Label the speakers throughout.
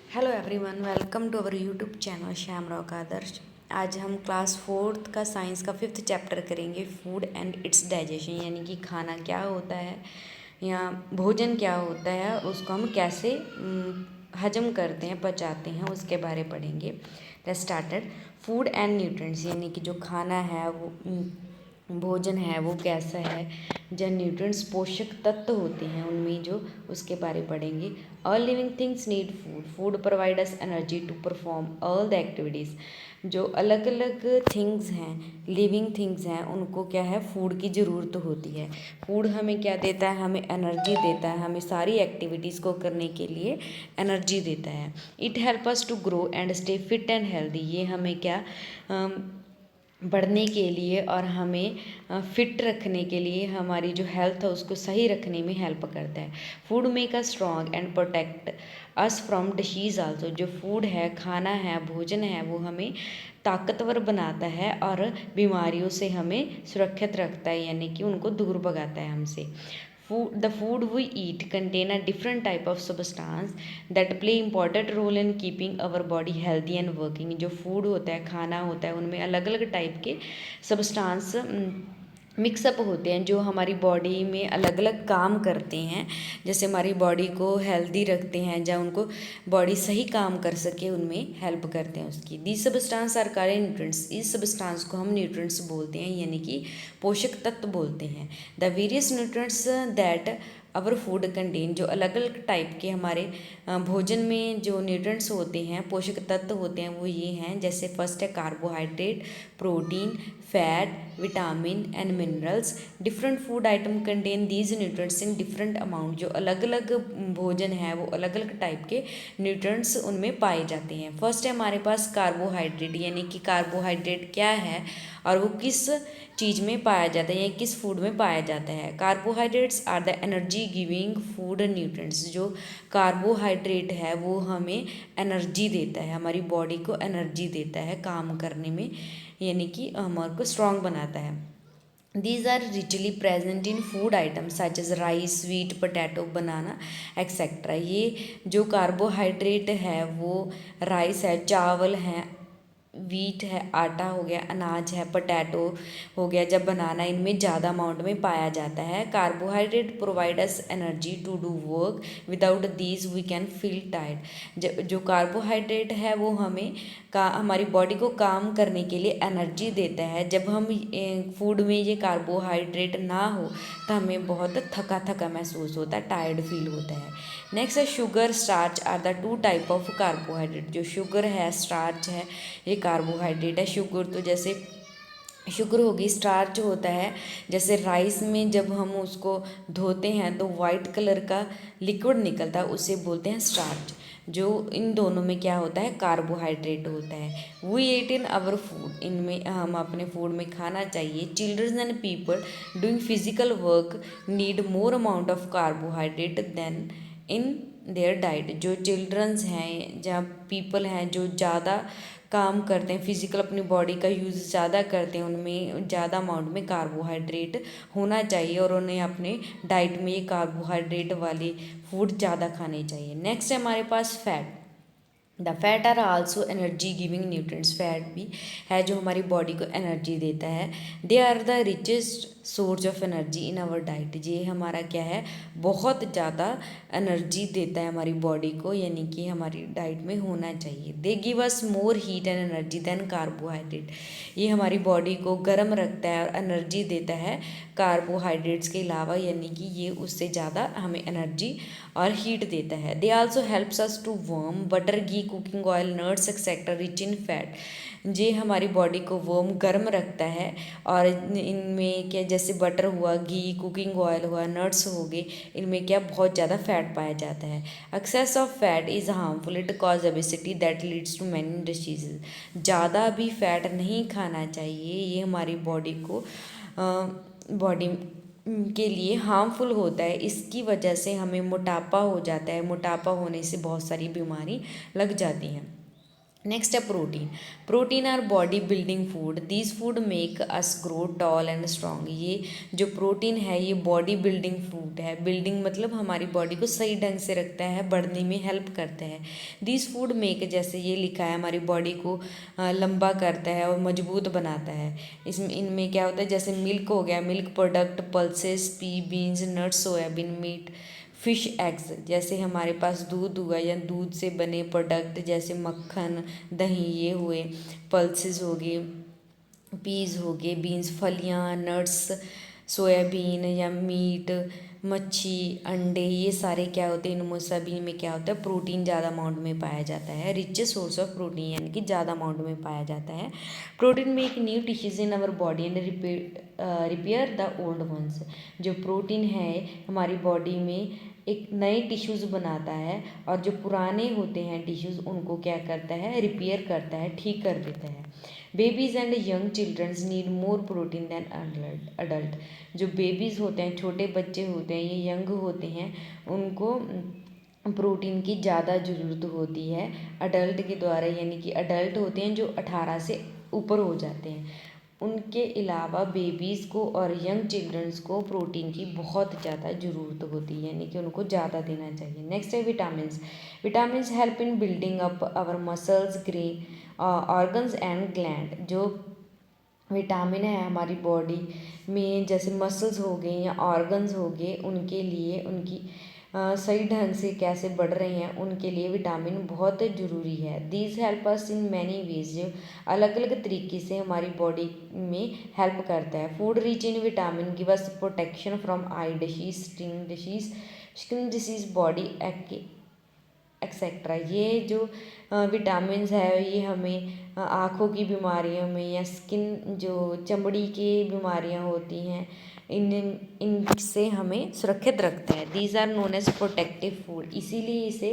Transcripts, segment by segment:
Speaker 1: Hello everyone, welcome to our YouTube channel Shyam Rao का आदर्श। आज हम क्लास 4th का साइंस का 5th चैप्टर करेंगे, फूड एंड इट्स डाइजेशन, यानी कि खाना क्या होता है या भोजन क्या होता है, उसको हम कैसे हजम करते हैं, पचाते हैं, उसके बारे पढ़ेंगे। Let's started. Food and nutrients, यानी कि जो खाना है वो भोजन है वो कैसा है, जो न्यूट्रिएंट्स पोषक तत्व होते हैं उनमें जो, उसके बारे पढ़ेंगे। All living things need food, food provide us energy to perform all the activities. जो अलग अलग थिंग्स हैं, लिविंग थिंग्स हैं, उनको क्या है, फूड की ज़रूरत होती है। फूड हमें क्या देता है, हमें एनर्जी देता है, हमें सारी एक्टिविटीज़ को करने के लिए एनर्जी देता है। It help us to grow and stay fit and healthy, ये हमें क्या बढ़ने के लिए और हमें फिट रखने के लिए, हमारी जो हेल्थ है उसको सही रखने में हेल्प करता है। Food make us strong and protect us from disease also, जो फूड है, खाना है, भोजन है, वो हमें ताकतवर बनाता है और बीमारियों से हमें सुरक्षित रखता है, यानी कि उनको दूर भगाता है हमसे। The food we eat contain a different type of substance that play important role in keeping our body healthy and working। जो फूड होता है, खाना होता है, उनमें अलग अलग टाइप के सब्सटेंस मिक्सअप होते हैं जो हमारी बॉडी में अलग अलग काम करते हैं, जैसे हमारी बॉडी को हेल्दी रखते हैं या उनको बॉडी सही काम कर सके, उनमें हेल्प करते हैं उसकी। दी सब्सटेंस आर कॉल्ड न्यूट्रिएंट्स, इस सब्सटेंस को हम न्यूट्रिएंट्स बोलते हैं, यानी कि पोषक तत्व बोलते हैं। The various nutrients that our food contain, जो अलग अलग टाइप के हमारे भोजन में जो न्यूट्रिएंट्स होते हैं, पोषक तत्व होते हैं, वो ये हैं। जैसे फर्स्ट है carbohydrate, protein, fat, vitamin and minerals. Different food atom contain these nutrients in different amount, जो अलग अलग भोजन है वो अलग अलग टाइप के न्यूट्रिएंट्स उनमें पाए जाते हैं। फर्स्ट है हमारे पास कार्बोहाइड्रेट, यानी कि कार्बोहाइड्रेट क्या है और वो किस चीज़ में पाया जाता है या किस फूड में पाया जाता है। Carbohydrates are the energy giving food nutrients, जो कार्बोहाइड्रेट है वो हमें एनर्जी देता है, हमारी बॉडी को एनर्जी देता है काम करने में, यानी कि हमारे को स्ट्रॉन्ग बनाता है। These are richly present in food items such as rice, sweet potato, banana, etc। ये जो कार्बोहाइड्रेट है वो राइस है, चावल है, वीट है, आटा हो गया, अनाज है, पोटैटो हो गया, जब बनाना, इनमें ज़्यादा अमाउंट में पाया जाता है। Carbohydrate provide us energy to do work, without these we can feel tired. जो कार्बोहाइड्रेट है वो हमारी बॉडी को काम करने के लिए एनर्जी देता है। जब हम फूड में ये कार्बोहाइड्रेट ना हो तो हमें बहुत थका थका महसूस होता है, टायर्ड फील होता है। नेक्स्ट है sugar, starch are the two type of carbohydrate. जो शुगर है, स्टार्च है, ये कार्बोहाइड्रेट है। शुगर तो जैसे शुगर होगी, स्टार्च होता है जैसे राइस में जब हम उसको धोते हैं तो वाइट कलर का लिक्विड निकलता है, उसे बोलते हैं स्टार्च। जो इन दोनों में क्या होता है, कार्बोहाइड्रेट होता है। We eat in our food, इनमें हम अपने फूड में खाना चाहिए। Childrens and people doing physical work need more amount of carbohydrate than in their diet. जो चिल्ड्रंस हैं या पीपल हैं जो ज़्यादा काम करते हैं, फिजिकल अपनी बॉडी का यूज़ ज़्यादा करते हैं, उनमें ज़्यादा अमाउंट में कार्बोहाइड्रेट होना चाहिए और उन्हें अपने डाइट में ये कार्बोहाइड्रेट वाले फूड ज़्यादा खाने चाहिए। नेक्स्ट है हमारे पास fat. The fat are also energy giving nutrients, fat भी है जो हमारी बॉडी को एनर्जी देता है। They are the richest source of energy in our diet, ये हमारा क्या है, बहुत ज़्यादा एनर्जी देता है हमारी बॉडी को, यानी कि हमारी डाइट में होना चाहिए। They give us more heat and energy than carbohydrate, ये हमारी बॉडी को गर्म रखता है और एनर्जी देता है कार्बोहाइड्रेट्स के अलावा, यानी कि ये उससे ज़्यादा हमें एनर्जी और हीट देता है। They also helps us to warm, butter, ghee, cooking oil, nuts etcetera rich in fat, ये हमारी बॉडी को वर्म, गर्म रखता है। और इनमें क्या, जैसे बटर हुआ, घी, कुकिंग ऑयल हुआ, नट्स हो गए, इनमें क्या बहुत ज़्यादा फैट पाया जाता है। Excess of fat is harmful, it cause obesity that leads to many diseases, ज़्यादा भी फैट नहीं खाना चाहिए, ये हमारी बॉडी को बॉडी के लिए हार्मफुल होता है। इसकी वजह से हमें मोटापा हो जाता है, मोटापा होने से बहुत सारी बीमारी लग जाती हैं। नेक्स्ट है protein. Protein our body building food, this food make us grow tall and strong. ये जो प्रोटीन है ये बॉडी बिल्डिंग फूड है। बिल्डिंग मतलब हमारी बॉडी को सही ढंग से रखता है, बढ़ने में हेल्प करता है। दिस फूड मेक, जैसे ये लिखा है, हमारी बॉडी को लंबा करता है और मजबूत बनाता है। इसमें इनमें क्या होता है, जैसे मिल्क हो गया, milk product, pulses, pea beans, nuts, soybean, meat, fish, eggs. जैसे हमारे पास दूध हुआ या दूध से बने प्रोडक्ट जैसे मक्खन, दही, ये हुए। पल्सेस हो गए, पीज हो गए, बीन्स, फलियाँ, नट्स, सोयाबीन या मीट, मच्छी, अंडे, ये सारे क्या होते हैं, इनमें सभी में क्या होता है, प्रोटीन ज़्यादा अमाउंट में पाया जाता है। रिचेस्ट सोर्स ऑफ प्रोटीन यानी कि ज़्यादा अमाउंट में पाया जाता है। प्रोटीन में एक new tissues in our body and repair the old ones. जो प्रोटीन है हमारी बॉडी में एक नए टिश्यूज़ बनाता है और जो पुराने होते हैं टिश्यूज़ उनको क्या करता है, रिपेयर करता है, ठीक कर देता है। Babies and young childrens need more protein than adult. जो बेबीज़ होते हैं, छोटे बच्चे होते हैं, ये यंग होते हैं, उनको प्रोटीन की ज़्यादा ज़रूरत होती है अडल्ट के द्वारा, यानी कि अडल्ट होते हैं जो 18 से ऊपर हो जाते हैं। उनके अलावा बेबीज़ को और यंग चिल्ड्रंस को प्रोटीन की बहुत ज़्यादा ज़रूरत होती है, यानी कि उनको ज़्यादा देना चाहिए। नेक्स्ट है vitamins. Vitamins help in building up our muscles, grain, organs and gland. जो विटामिन है हमारी बॉडी में, जैसे मसल्स हो गए या ऑर्गन्स हो गए, उनके लिए उनकी सही ढंग से कैसे बढ़ रही हैं उनके लिए विटामिन बहुत ज़रूरी है। These help us in many ways, जो अलग अलग तरीके से हमारी बॉडी में हेल्प करता है। Food rich in vitamin give us protection from I disease, skin disease, body etcetera. ये जो विटामिन्स है ये हमें आँखों की बीमारियों में या स्किन जो चमड़ी की बीमारियां होती हैं इनसे हमें सुरक्षित रखता है। These are known as protective food, इसीलिए इसे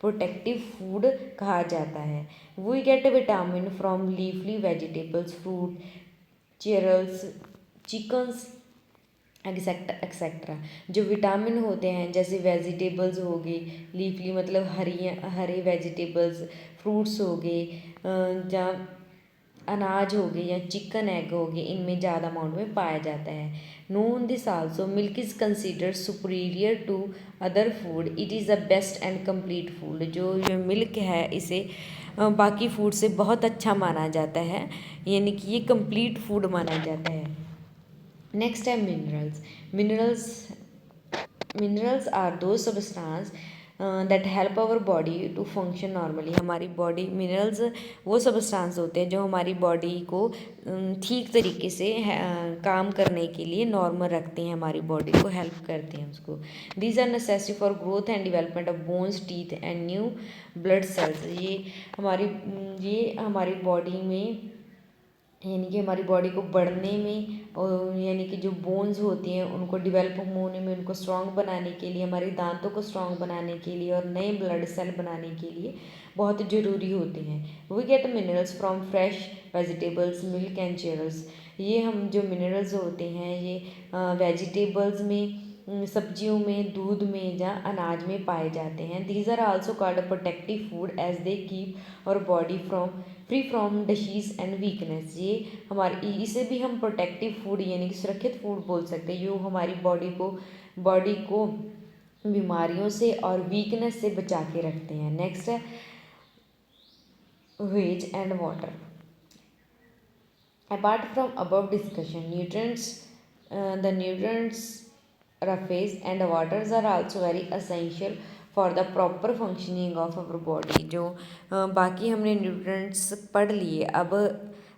Speaker 1: प्रोटेक्टिव फूड कहा जाता है। We get vitamin from leafly vegetables, fruit, cereals, chickens, etcetera. जो विटामिन होते हैं जैसे वेजिटेबल्स हो गई, लीफली मतलब हरे वेजिटेबल्स, फ्रूट्स हो गए, या अनाज हो गए या चिकन, एग हो गए, इनमें ज़्यादा अमाउंट में पाया जाता है। Known this also milk is considered superior to other food, it is the best and complete food. जो मिल्क है इसे बाकी फूड से बहुत अच्छा माना जाता है, यानी कि ये कंप्लीट फूड माना जाता है। नेक्स्ट है minerals. Minerals are those substance that help our body to function normally. हमारी बॉडी, मिनरल्स वो सब्सटेंस होते हैं जो हमारी बॉडी को ठीक तरीके से काम करने के लिए नॉर्मल रखते हैं, हमारी बॉडी को हेल्प करते हैं उसको। These are necessary for growth and development of bones, teeth and new blood cells. ये हमारी बॉडी में, यानी कि हमारी बॉडी को बढ़ने में और यानी कि जो बोन्स होती हैं उनको डेवलप होने में, उनको स्ट्रॉन्ग बनाने के लिए, हमारे दांतों को स्ट्रॉन्ग बनाने के लिए और नए ब्लड सेल बनाने के लिए बहुत ज़रूरी होते हैं। We get minerals from fresh vegetables, milk and cereals। ये हम जो मिनरल्स होते हैं ये वेजिटेबल्स में, सब्जियों में, दूध में या अनाज में पाए जाते हैं। These are also called protective food as they keep our body free from disease and weakness. ये हमारी, इसे भी हम प्रोटेक्टिव फूड यानी कि सुरक्षित फूड बोल सकते हैं। ये हमारी बॉडी को बीमारियों से और वीकनेस से बचा के रखते हैं। नेक्स्ट है veg and water. Apart from above discussion, nutrients surface and waters are also very essential for the proper functioning of our body। जो बाकी हमने न्यूट्रिएंट्स पढ़ लिए, अब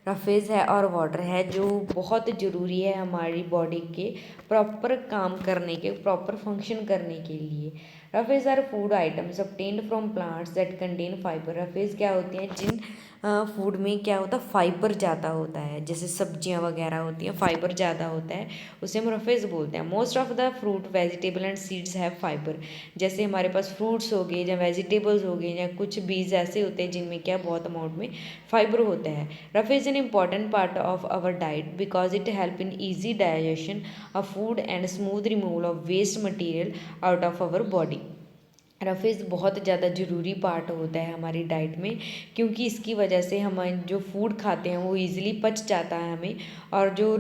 Speaker 1: रफेज है और वाटर है जो बहुत ज़रूरी है हमारी बॉडी के प्रॉपर काम करने के, प्रॉपर फंक्शन करने के लिए। Roughage are food items obtained from plants that contain fibre. Roughage क्या होती हैं, जिन फूड में क्या होता है, फाइबर ज़्यादा होता है, जैसे सब्जियां वगैरह होती हैं, फाइबर ज़्यादा होता है, उसे हम रफेज बोलते हैं। Most of the fruit, vegetable and seeds have fibre. जैसे हमारे पास फ्रूट्स हो गए या वेजिटेबल्स हो गए या कुछ बीज ऐसे होते हैं जिनमें क्या बहुत अमाउंट में फाइबर होता है। Roughage an important part of our diet because it help in easy digestion of food and smooth removal of waste material out of our body. Roughage बहुत ज़्यादा ज़रूरी पार्ट होता है हमारी डाइट में, क्योंकि इसकी वजह से हम जो फूड खाते हैं वो इजीली पच जाता है हमें, और जो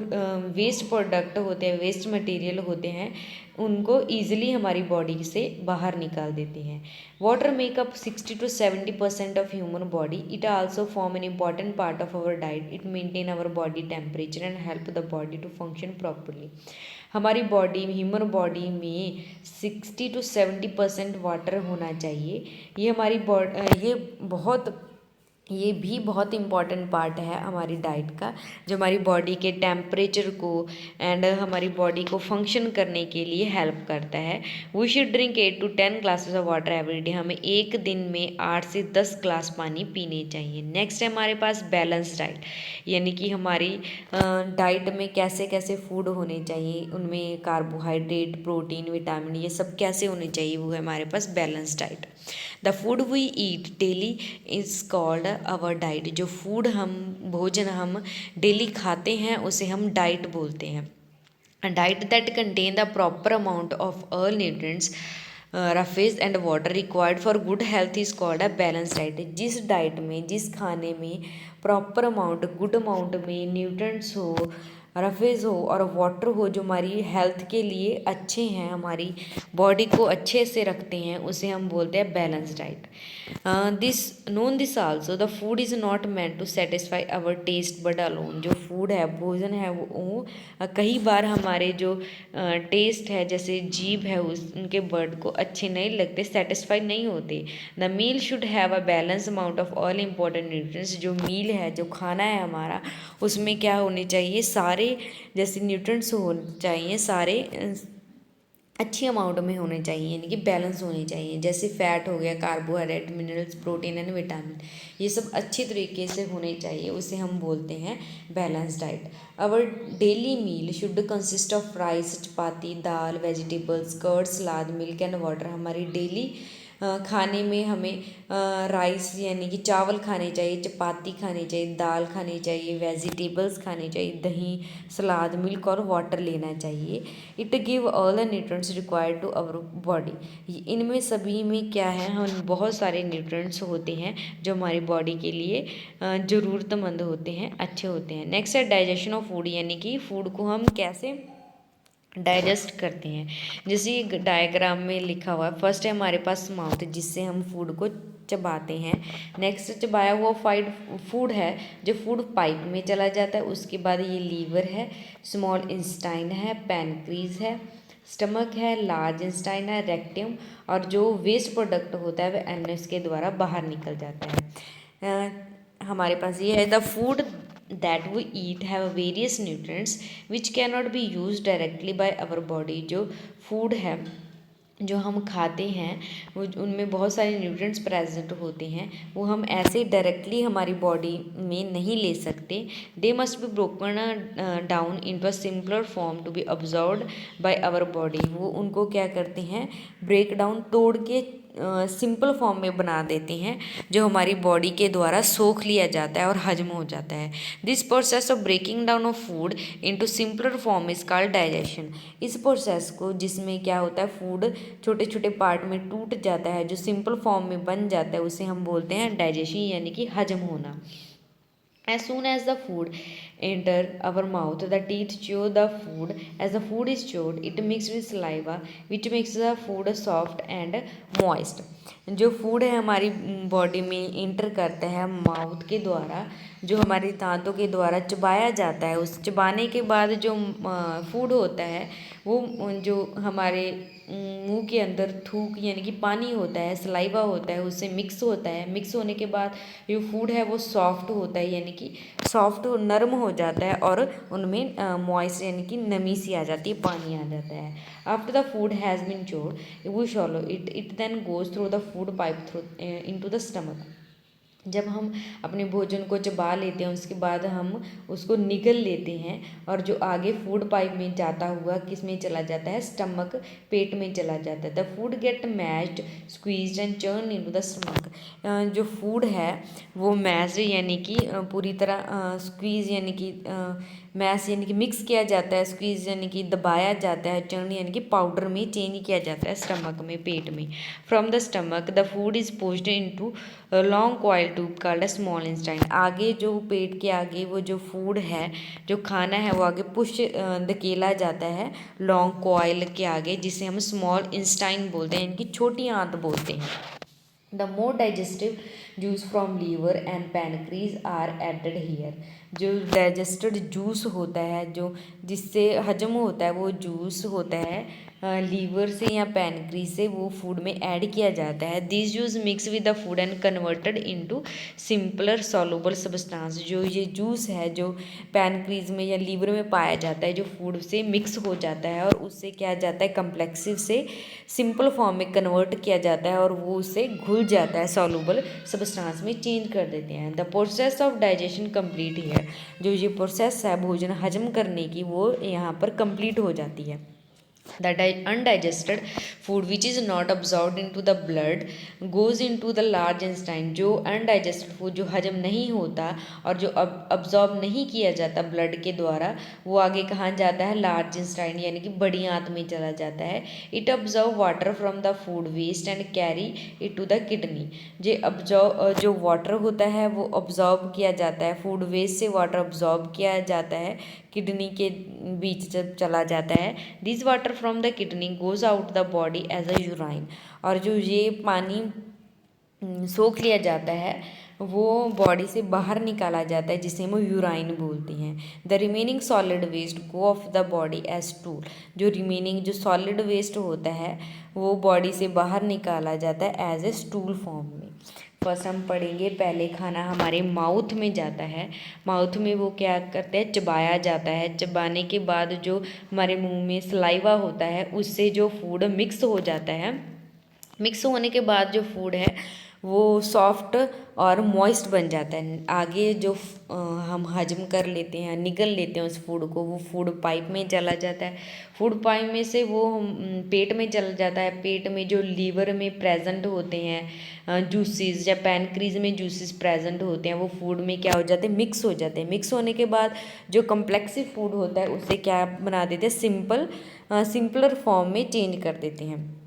Speaker 1: वेस्ट प्रोडक्ट होते हैं, वेस्ट मटेरियल होते हैं, उनको ईजिली हमारी बॉडी से बाहर निकाल देते हैं। Water make up 60 to 70% of human body. It also form an important part of our diet. It maintain our body temperature and help the body to function properly. हमारी बॉडी, ह्यूमन बॉडी में 60 to 70% water होना चाहिए। ये हमारी ये भी बहुत important part है हमारी डाइट का, जो हमारी बॉडी के टेम्परेचर को एंड हमारी बॉडी को फंक्शन करने के लिए हेल्प करता है। We should drink 8 to 10 glasses of water every day. हमें एक दिन में 8 से 10 ग्लास पानी पीने चाहिए। नेक्स्ट है हमारे पास बैलेंस डाइट, यानी कि हमारी डाइट में कैसे कैसे फूड होने चाहिए, उनमें कार्बोहाइड्रेट, प्रोटीन, विटामिन, ये सब कैसे होने चाहिए, वो है हमारे पास balance diet. The food we eat daily is called our diet. जो फूड भोजन हम डेली खाते हैं उसे हम डाइट बोलते हैं। Diet that contain the proper amount of all nutrients, roughage and water required for good health is called a balance diet. जिस डाइट में, जिस खाने में प्रॉपर अमाउंट, गुड अमाउंट में न्यूट्रिएंट्स हो, रफेज हो और वाटर हो, जो हमारी हेल्थ के लिए अच्छे हैं, हमारी बॉडी को अच्छे से रखते हैं, उसे हम बोलते हैं balance diet. This also the food is not meant to satisfy our taste but alone. जो फूड है, भोजन है, वो कई बार हमारे जो टेस्ट है, जैसे जीभ है, उनके बर्ड को अच्छे नहीं लगते, सेटिस्फाई नहीं होते। The meal should have a balance amount of all important nutrients. जो मील है, जो खाना है हमारा, उसमें क्या होने चाहिए, सारे जैसे न्यूट्रिएंट्स होने चाहिए, सारे अच्छी अमाउंट में होने चाहिए, यानी कि बैलेंस होने चाहिए। जैसे फैट हो गया, carbohydrate, minerals, protein and vitamin, ये सब अच्छी तरीके से होने चाहिए, उसे हम बोलते हैं balance diet. Our daily meal should consist of rice, chapati, dal, vegetables, curd, salad, milk and water. हमारी डेली खाने में हमें राइस यानी कि चावल खाने चाहिए, चपाती खानी चाहिए, दाल खानी चाहिए, वेजिटेबल्स खाने चाहिए, दही, सलाद, मिल्क और वाटर लेना चाहिए। It give all the nutrients required to our body. इनमें सभी में क्या है, हम बहुत सारे न्यूट्रिएंट्स होते हैं जो हमारी बॉडी के लिए ज़रूरतमंद होते हैं, अच्छे होते हैं। नेक्स्ट है डाइजेशन ऑफ फूड, यानी कि फूड को हम कैसे डाइजेस्ट करते हैं। जैसे डायग्राम में लिखा हुआ है, फर्स्ट है हमारे पास माउथ, जिससे हम फूड को चबाते हैं। नेक्स्ट चबाया हुआ फूड है जो फूड पाइप में चला जाता है। उसके बाद ये लीवर है, स्मॉल इंस्टाइन है, पैनक्रीज है, स्टमक है, लार्ज इंस्टाइन है, रेक्टम, और जो वेस्ट प्रोडक्ट होता है वह एनस के द्वारा बाहर निकल जाता है। हमारे पास ये है the food that we eat have various nutrients which cannot be used directly by our body। जो फूड है जो हम खाते हैं वो उनमें बहुत सारे न्यूट्रिएंट्स प्रेजेंट होते हैं, वो हम ऐसे डायरेक्टली हमारी बॉडी में नहीं ले सकते। They must be broken down into a simpler form to be absorbed by our body. वो उनको क्या करते हैं, ब्रेक डाउन, तोड़ के सिंपल फॉर्म में बना देते हैं, जो हमारी बॉडी के द्वारा सोख लिया जाता है और हजम हो जाता है। This process of breaking down of food into simpler form is called digestion. इस प्रोसेस को, जिसमें क्या होता है, फूड छोटे छोटे पार्ट में टूट जाता है, जो सिंपल फॉर्म में बन जाता है, उसे हम बोलते हैं डाइजेशन, यानी कि हजम होना। As soon as the food enter our mouth, the teeth chew the food. As the food is chewed, it mixes with saliva, which makes the food soft and moist. जो फूड है हमारी body में inter करता है mouth के द्वारा, जो हमारे दांतों के द्वारा चबाया जाता है। उस चबाने के बाद जो फूड होता है वो जो हमारे मुंह के अंदर थूक यानी कि पानी होता है, सलाइवा होता है, उससे मिक्स होता है। मिक्स होने के बाद जो फूड है वो सॉफ्ट होता है, यानी कि सॉफ्ट नरम हो जाता है, और उनमें मॉइस्ट यानी कि नमी सी आ जाती है, पानी आ जाता है। After the food has been chewed we swallow it then goes through the food pipe through into the stomach. जब हम अपने भोजन को चबा लेते हैं, उसके बाद हम उसको निगल लेते हैं, और जो आगे फूड पाइप में जाता हुआ किस में चला जाता है, स्टमक, पेट में चला जाता है। The food get mashed, squeezed and churn into the stomach. जो फूड है वो मैश्ड यानी कि पूरी तरह स्क्वीज यानी कि मैश यानी कि मिक्स किया जाता है, स्क्वीज यानी कि दबाया जाता है, चर्न यानी कि पाउडर में चेंज किया जाता है स्टमक में, पेट में। From the stomach the food is pushed into long coil tube called a small Einstein. आगे जो पेट के आगे वो जो फूड है, जो खाना है, वो आगे पुश धकेला जाता है लॉन्ग कॉइल के आगे, जिसे हम स्मॉल इंस्टाइन बोलते हैं, इनकी छोटी आंत बोलते हैं। The more digestive juice from liver and pancreas are added here. जो डाइजेस्टेड जूस होता है, जो जिससे हजम होता है, वो जूस होता है लीवर से या पैनक्रीज से, वो फूड में ऐड किया जाता है। This juice mix with the food and converted into simpler soluble substance. जो ये जूस है जो पैनक्रीज में या लीवर में पाया जाता है, जो फूड से मिक्स हो जाता है और उससे क्या जाता है, कम्प्लेक्सिव से सिंपल फॉर्म में कन्वर्ट किया जाता है और वो उससे घुल जाता है, सॉल्युबल सब्सटेंस में चेंज कर देते हैं। The process of digestion complete है। जो ये प्रोसेस है भोजन हजम करने की, वो यहाँ पर कंप्लीट हो जाती है। The undigested food which is not absorbed into the blood goes into the large intestine। जो undigested food जो हजम नहीं होता और जो absorb नहीं किया जाता ब्लड के द्वारा, वो आगे कहाँ जाता है, लार्ज इंस्टाइन यानी कि बड़ी आंत में चला जाता है। It absorb water from the food waste and carry it to the kidney. जो वाटर होता है वो ऑब्जॉर्ब किया जाता है, फूड वेस्ट से वाटर ऑब्जॉर्ब किया जाता है, किडनी के बीच जब चला जाता है। This water from the kidney goes out the body as a urine. और जो ये पानी सोख लिया जाता है, वो बॉडी से बाहर निकाला जाता है, जिसे हम यूराइन बोलते हैं। The remaining solid waste go off the body as stool. जो रिमेनिंग जो सॉलिड वेस्ट होता है, वो बॉडी से बाहर निकाला जाता है एज ए स्टूल फॉर्म में। फर्स्ट हम पढ़ेंगे, पहले खाना हमारे माउथ में जाता है। माउथ में वो क्या करते हैं, चबाया जाता है। चबाने के बाद जो हमारे मुंह में सलाइवा होता है, उससे जो फूड मिक्स हो जाता है। मिक्स होने के बाद जो फूड है वो सॉफ्ट और मॉइस्ट बन जाता है। आगे जो हम हजम कर लेते हैं, निगल लेते हैं उस फूड को, वो फूड पाइप में चला जाता है। फूड पाइप में से वो पेट में चला जाता है। पेट में जो लीवर में प्रेजेंट होते हैं जूसेस या पैनक्रीज में जूसेस प्रेजेंट होते हैं, वो फूड में क्या हो जाते हैं, मिक्स हो जाते हैं। मिक्स होने के बाद जो कम्प्लेक्सिव फूड होता है, उससे क्या बना देते हैं, सिंपलर फॉर्म में चेंज कर देते हैं।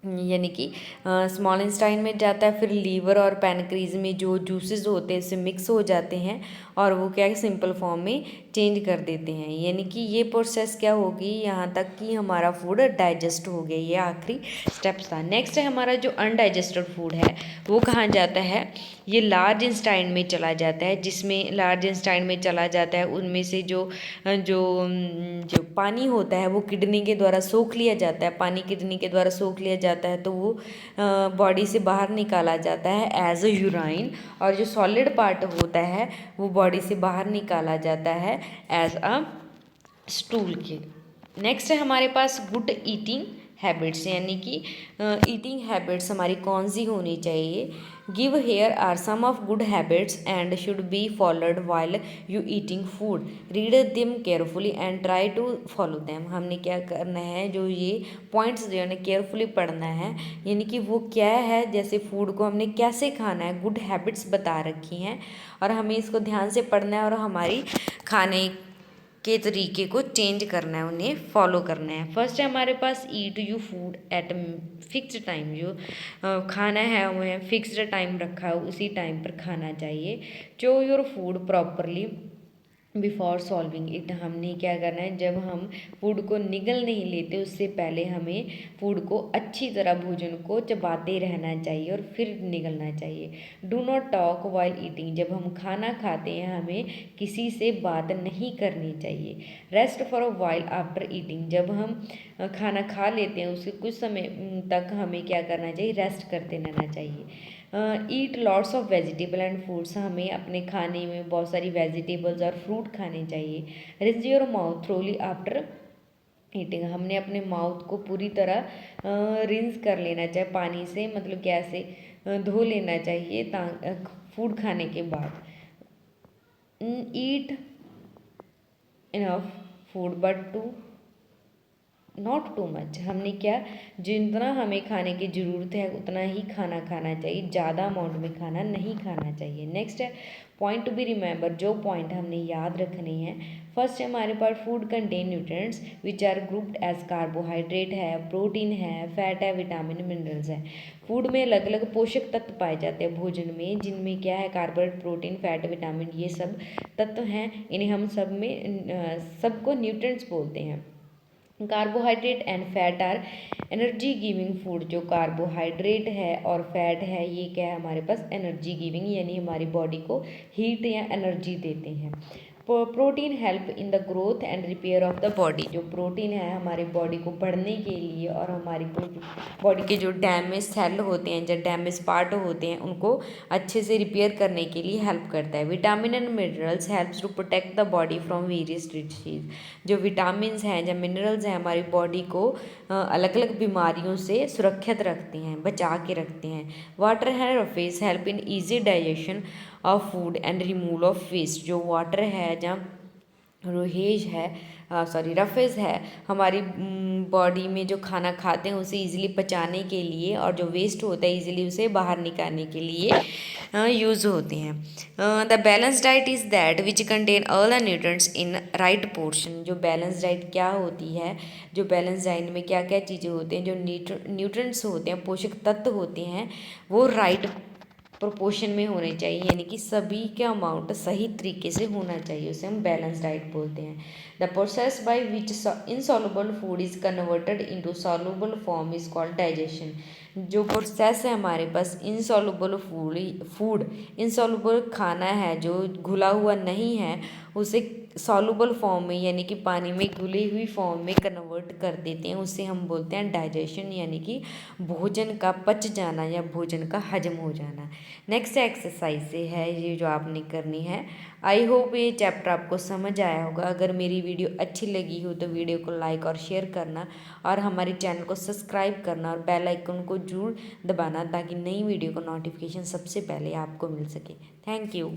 Speaker 1: यानी कि स्मॉल इंस्टाइन में जाता है, फिर लीवर और पैनक्रीज में जो जूसेस होते हैं उससे मिक्स हो जाते हैं और वो क्या है, सिंपल फॉर्म में चेंज कर देते हैं। यानी कि ये प्रोसेस क्या होगी, यहाँ तक कि हमारा फूड डाइजेस्ट हो गया। ये आखिरी स्टेप्स था। नेक्स्ट है हमारा जो अनडाइजेस्टेड फूड है, वो कहाँ जाता है, ये लार्ज इंस्टाइन में चला जाता है। जिसमें लार्ज इंस्टाइन में चला जाता है, उनमें से जो जो जो पानी होता है वो किडनी के द्वारा सोख लिया जाता है। पानी किडनी के द्वारा सोख लिया जाता है, तो वो बॉडी से बाहर निकाला जाता है एज अ यूराइन। और जो सॉलिड पार्ट होता है वो बॉडी से बाहर निकाला जाता है एज अ स्टूल के। नेक्स्ट है हमारे पास गुड ईटिंग हैबिट्स, यानी कि ईटिंग हैबिट्स हमारी कौन सी होनी चाहिए। Give here are some of good habits and should be followed while you eating food. Read them carefully and try to follow them. हमने क्या करना है, जो ये पॉइंट्स जो है केयरफुली पढ़ना है, यानी कि वो क्या है, जैसे फूड को हमने कैसे खाना है, गुड हैबिट्स बता रखी हैं और हमें इसको ध्यान से पढ़ना है और हमारी खाने के तरीके को चेंज करना है, उन्हें फॉलो करना है। फर्स्ट है हमारे पास eat you food at fixed time. जो खाना है वो है फिक्स्ड टाइम रखा है, उसी टाइम पर खाना चाहिए। चो your food properly before solving it. हमने क्या करना है, जब हम फूड को निगल नहीं लेते उससे पहले हमें फूड को अच्छी तरह भोजन को चबाते रहना चाहिए और फिर निगलना चाहिए। Do not talk while eating. जब हम खाना खाते हैं हमें किसी से बात नहीं करनी चाहिए। Rest for a while after eating. जब हम खाना खा लेते हैं उसके कुछ समय तक हमें क्या करना चाहिए, रेस्ट करते रहना चाहिए। Eat lots of vegetable and fruits. हमें अपने खाने में बहुत सारी वेजिटेबल्स और फ्रूट खाने चाहिए। Rinse your mouth thoroughly after eating. हमने अपने माउथ को पूरी तरह रिंस कर लेना चाहिए पानी से, मतलब कैसे धो लेना चाहिए फूड खाने के बाद। Eat enough food but to not too much, हमने क्या, जितना हमें खाने की ज़रूरत है उतना ही खाना खाना चाहिए, ज़्यादा अमाउंट में खाना नहीं खाना चाहिए। नेक्स्ट है पॉइंट टू बी रिमेंबर, जो पॉइंट हमने याद रखने हैं। फर्स्ट है हमारे पास food content nutrients which are grouped as carbohydrate है, प्रोटीन है, फैट है, विटामिन मिनरल्स है। फूड में अलग अलग पोषक तत्व पाए जाते हैं भोजन में, जिनमें क्या है कार्बोहाइड्रेट, प्रोटीन, फैट, विटामिन, ये सब तत्व हैं। इन्हें हम सब में सबको न्यूट्रिएंट्स बोलते हैं। Carbohydrate and fat are energy giving food, जो कार्बोहाइड्रेट है और फैट है ये क्या है हमारे पास एनर्जी गिविंग, यानी हमारी बॉडी को हीट या एनर्जी देते हैं। Protein help in the growth and repair of the body, जो प्रोटीन है हमारी बॉडी को बढ़ने के लिए और हमारी बॉडी के जो डैमेज सेल होते हैं, जो डैमेज पार्ट होते हैं, उनको अच्छे से रिपेयर करने के लिए हेल्प करता है। Vitamin and minerals helps to protect the body from various disease, जो विटामिन्स हैं, जो मिनरल्स हैं, हमारी बॉडी को अलग अलग बीमारियों से सुरक्षित रखते हैं, बचा के रखते हैं। वाटर है roughage help in easy digestion of food and removal of waste, जो वाटर है जहाँ रोहेज है रफेज है, हमारी बॉडी में जो खाना खाते हैं उसे इजीली पचाने के लिए और जो वेस्ट होता है इजीली उसे बाहर निकालने के लिए यूज़ होते हैं। The balance diet is that which contain all the nutrients in right portion, जो बैलेंस डाइट क्या होती है, जो बैलेंस डाइट में क्या क्या चीज़ें होती हैं, जो न्यूट्रिएंट्स होते हैं, पोषक तत्व होते हैं, वो राइट प्रोपोर्शन में होने चाहिए, यानी कि सभी के अमाउंट सही तरीके से होना चाहिए, उसे हम बैलेंस डाइट बोलते हैं। The process by which insoluble food is converted into soluble form is called digestion, जो प्रोसेस है हमारे पास इनसॉल्युबल फूड इनसॉल्युबल खाना है जो घुला हुआ नहीं है, उसे सॉल्युबल फॉर्म में यानी कि पानी में घुली हुई फॉर्म में कन्वर्ट कर देते हैं, उसे हम बोलते हैं डाइजेशन, यानी कि भोजन का पच जाना या भोजन का हजम हो जाना। नेक्स्ट एक्सरसाइज से है ये जो आपने करनी है। आई होप ये चैप्टर आपको समझ आया होगा। अगर मेरी वीडियो अच्छी लगी हो तो वीडियो को लाइक और शेयर करना और हमारे चैनल को सब्सक्राइब करना और बेल आइकन को जरूर दबाना ताकि नई वीडियो का नोटिफिकेशन सबसे पहले आपको मिल सके। Thank you.